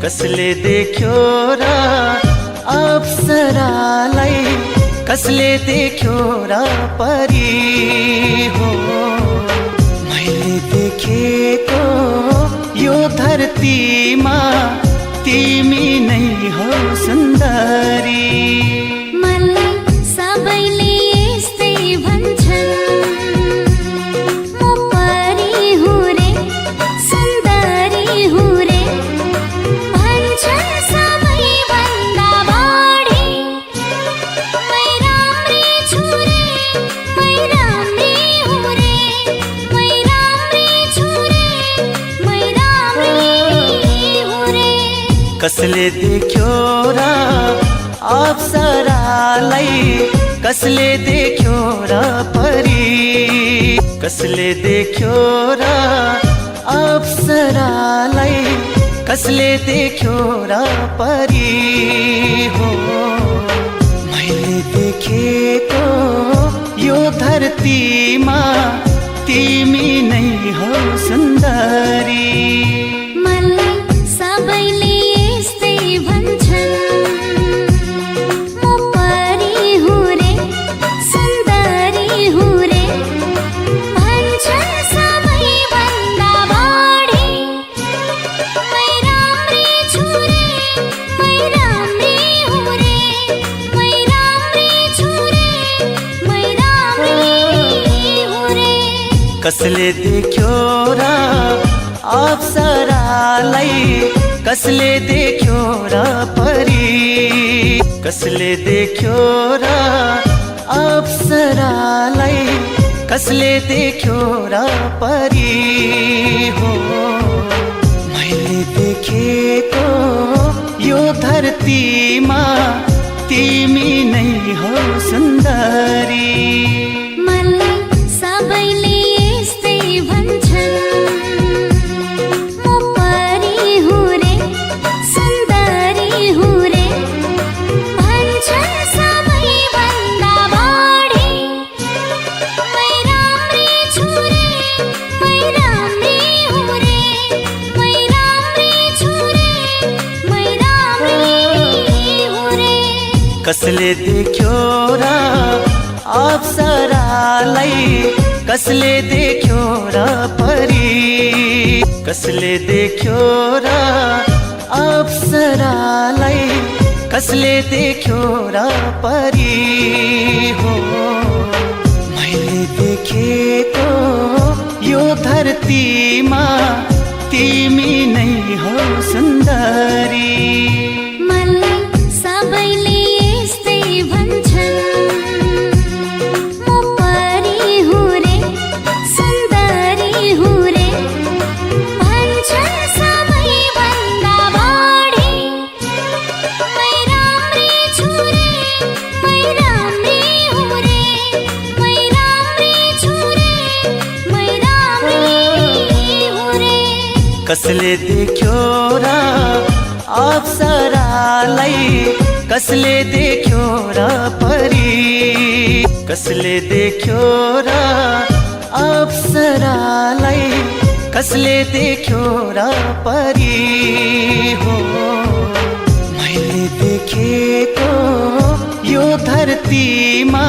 कसले देख्यो र अप्सरालाई, कसले देख्यो र परी हो। मैले देखेको यो धरतीमा तिमी नै हो सुन्दरी। मलाई सबैले यस्तै भन्छन्, म परी हुँ रे, सुन्दरी हुँ रे, भन्छन् सबैभन्दा बढी। मै राम्री छु रे, मै राम्री हुँ रे, मै राम्री छु रे, मै राम्री हुँ रे। कसले देख्यो र अप्सरालाई, कसले देख्यो र परी, कसले देख्यो र अप्सरालाई, कसले देख्यो र परी हो। मैले देखेको यो धरतीमा तिमी नै हो सुन्दरी। मलाई सबैले यस्तै भन्छन्, म परी हुँ रे, सुन्दरी हुँ रे, भन्छन् सबैभन्दा बढी। मै राम्री छु रे, मै राम्री हुँ रे, मै राम्री छु रे, मै राम्री हुँ रे। कसले देख्यो र अप्सरालाई, कसले देख्यो र परी, कसले देख्यो र अप्सरालाई, कसले देख्यो र परी हो। मैले देखेको यो धरतीमा तिमी नै हो सुन्दरी। मलाई सबैले यस्तै भन्छन्, म परी हुँ रे, सुन्दरी हुँ रे, भन्छन् सबैभन्दा बढी। मै राम्री छु रे, मै राम्री हुँ रे, मै राम्री छु रे, मै राम्री हुँ रे। कसले देख्यो र अप्सरालाई, कसले देख्यो र परी, कसले देख्यो र अप्सरालाई, कसले देख्यो र परी हो। मैले देखेको यो धरतीमा तिमी नै हो सुन्दरी। मलाई सबैले यस्तै भन्छन्, म परी हुँ रे, सुन्दरी हुँ रे, भन्छन् सबैभन्दा बढी। मै राम्री छु रे, मै राम्री हुँ रे, मै राम्री छु रे, मै राम्री हुँ रे। कसले देख्यो र अप्सरालाई, कसले देख्यो र परी, कसले देख्यो र अप्सरालाई, कसले देख्यो र परी हो। मैले देखेको यो धरतीमा